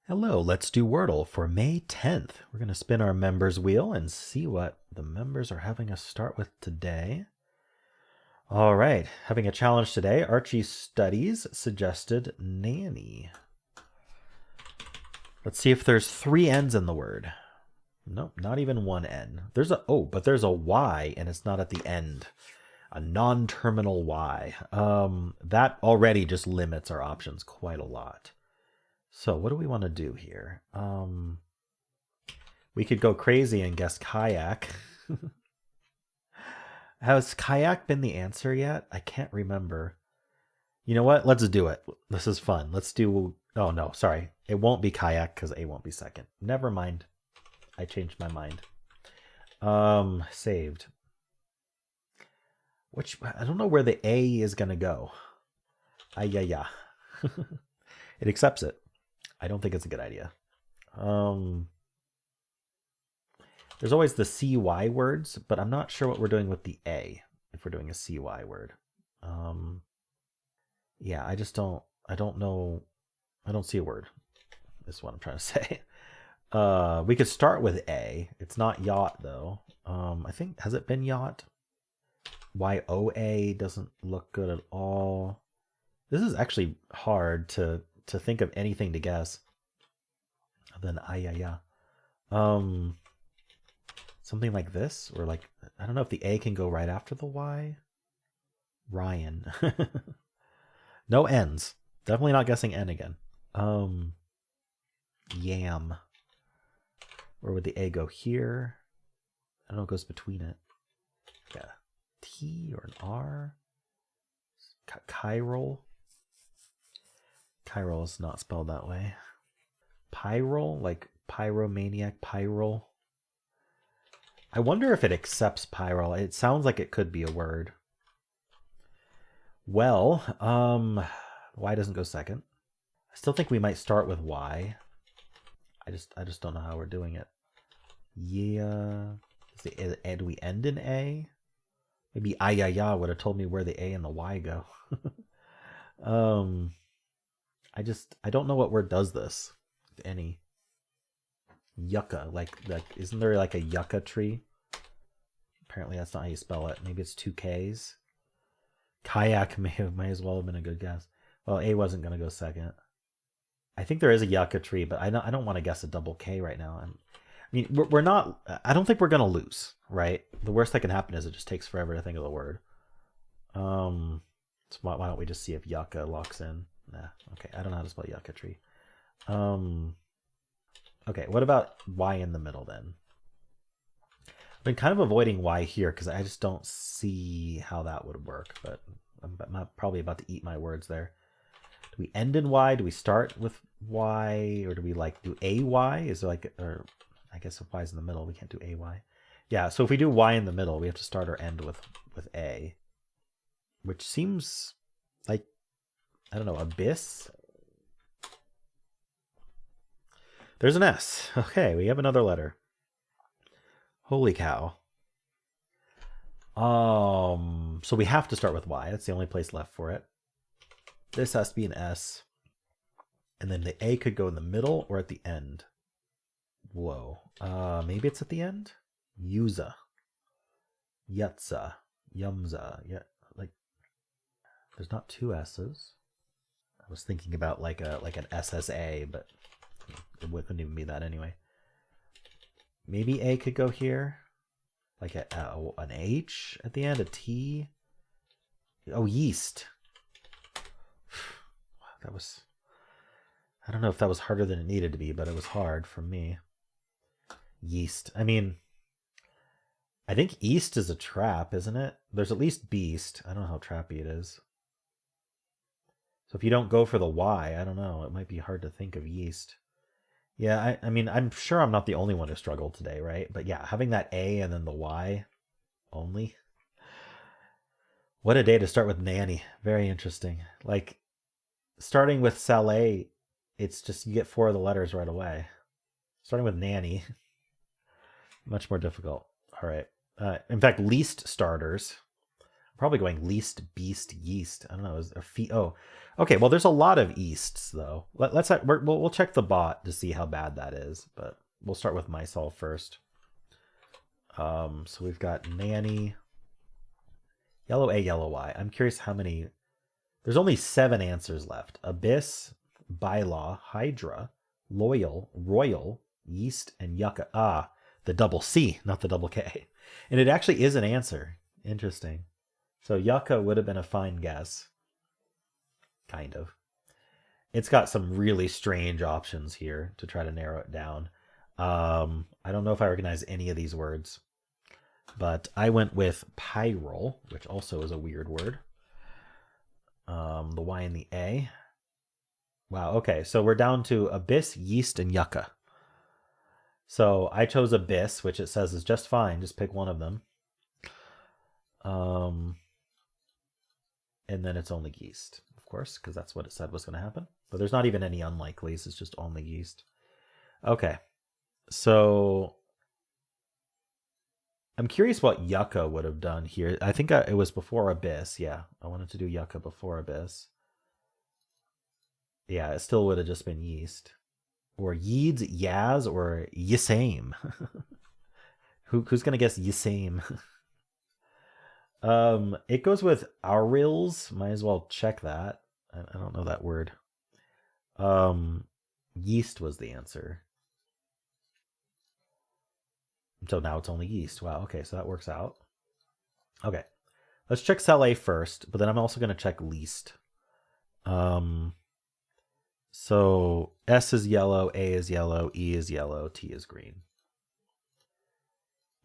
Hello, let's do Wordle for May 10th. We're going to spin our members wheel and see what the members are having us start with today. All right, having a challenge today. Archie Studies suggested nanny. Let's see if there's 3 N's in the word. Nope, not even 1 N. There's a but there's a Y and it's not at the end. A non-terminal Y. That already just limits our options quite a lot. So what do we want to do here? We could go crazy and guess kayak. Has kayak been the answer yet? I can't remember. You know what? Let's do it. This is fun. Let's do... Oh, no, sorry. It won't be kayak because A won't be second. Never mind. I changed my mind. Saved. Which... I don't know where the A is going to go. Yeah. It accepts it. I don't think it's a good idea. There's always the CY words, but I'm not sure what we're doing with the A if we're doing a CY word. Yeah, I don't know. I don't see a word. Is what I'm trying to say. We could start with A. It's not yacht though. I think, has it been yacht? YOA doesn't look good at all. This is actually hard to think of anything to guess. Then yeah. Something like this, or like, I don't know if the A can go right after the Y. Ryan. No N's. Definitely not guessing N again. Yam. Where would the A go here? I don't know, it goes between it. Yeah. T or an R. Chiral. Chiral is not spelled that way. Pyral, like pyromaniac, pyral. I wonder if it accepts pyral. It sounds like it could be a word. Well, Y doesn't go second. I still think we might start with Y. I just don't know how we're doing it. Yeah. Do we end in A? Maybe yeah would have told me where the A and the Y go. I don't know what word does this, if any. Yucca, like isn't there like a yucca tree? Apparently that's not how you spell it. Maybe it's 2 Ks. Kayak may as well have been a good guess. Well, A wasn't going to go second. I think there is a yucca tree, but I don't want to guess a double K right now. I mean, we're not. I don't think we're going to lose, right? The worst that can happen is it just takes forever to think of the word. So why don't we just see if yucca locks in? Nah. Okay, I don't know how to spell yucca tree. Okay, what about Y in the middle then? I've been kind of avoiding Y here because I just don't see how that would work, but I'm probably about to eat my words there. Do we end in Y? Do we start with Y? Or do we like do AY? Is there like, or I guess if Y's in the middle, we can't do AY. Yeah, so if we do Y in the middle, we have to start or end with A, which seems like, I don't know, abyss? There's an S. Okay, we have another letter. Holy cow. So we have to start with Y. That's the only place left for it. This has to be an S. And then the A could go in the middle or at the end. Whoa. Maybe it's at the end? Yuza. Yutza. Yumza. Yeah, like there's not 2 S's. I was thinking about like an SSA, but it wouldn't even be that anyway. Maybe A could go here. Like an H at the end, a T. Oh, yeast. That was... I don't know if that was harder than it needed to be, but it was hard for me. Yeast. I mean, I think east is a trap, isn't it? There's at least beast. I don't know how trappy it is. So if you don't go for the Y, I don't know. It might be hard to think of yeast. Yeah, I mean, I'm sure I'm not the only one who struggled today, right? But yeah, having that A and then the Y only. What a day to start with nanny. Very interesting. Like, starting with Saleh, it's just you get 4 of the letters right away. Starting with nanny, much more difficult. All right. In fact, least starters. Probably going least, beast, yeast. I don't know. Is there oh, okay. Well, there's a lot of easts though. We'll check the bot to see how bad that is, but we'll start with myself first. So we've got nanny, yellow A, yellow Y. I'm curious how many. There's only 7 answers left. Abyss, bylaw, hydra, loyal, royal, yeast, and yucca. Ah, the double C, not the double K. And it actually is an answer. Interesting. So yucca would have been a fine guess. Kind of. It's got some really strange options here to try to narrow it down. I don't know if I recognize any of these words, but I went with pyrol, which also is a weird word. The Y and the A. Wow, okay, so we're down to abyss, yeast, and yucca. So I chose abyss, which it says is just fine. Just pick one of them. And then it's only yeast, of course, because that's what it said was going to happen. But there's not even any unlikelies. It's just only yeast. Okay, so I'm curious what yucca would have done here. I think it was before abyss. Yeah, I wanted to do yucca before abyss. Yeah, it still would have just been yeast. Or yeeds, yaz, or yisame. Who's going to guess yisame? It goes with aurils. Might as well check that. I don't know that word. Yeast was the answer. So now it's only yeast. Wow, okay, so that works out. Okay, let's check cell A first, but then I'm also going to check least. So S is yellow, A is yellow, E is yellow, T is green.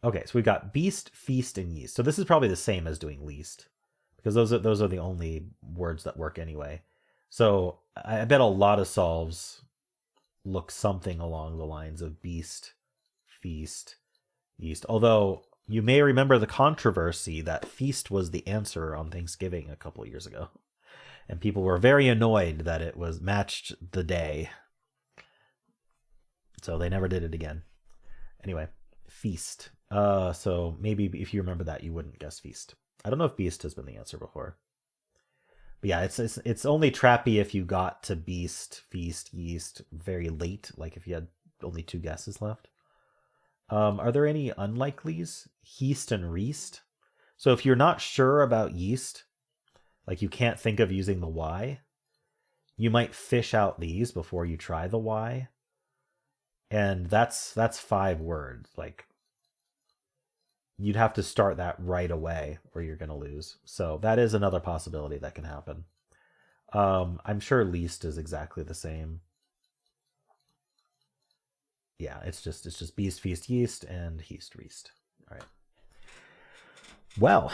Okay, so we've got beast, feast, and yeast. So this is probably the same as doing least, because those are the only words that work anyway. So I bet a lot of solves look something along the lines of beast, feast, yeast. Although you may remember the controversy that feast was the answer on Thanksgiving a couple years ago. And people were very annoyed that it was matched the day. So they never did it again. Anyway, feast. So maybe if you remember that, you wouldn't guess feast. I don't know if beast has been the answer before. But yeah, it's only trappy if you got to beast, feast, yeast very late, like if you had only 2 guesses left. Are there any unlikelies? Heast and reast. So if you're not sure about yeast, like you can't think of using the Y, you might fish out these before you try the Y. And that's 5 words. Like you'd have to start that right away or you're going to lose. So that is another possibility that can happen. I'm sure least is exactly the same. Yeah, it's just beast, feast, yeast, and heast, reast. All right. Well,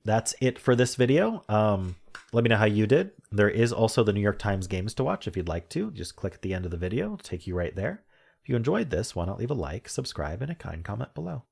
that's it for this video. Let me know how you did. There is also the New York Times games to watch if you'd like to. Just click at the end of the video. It'll take you right there. If you enjoyed this, why not leave a like, subscribe, and a kind comment below.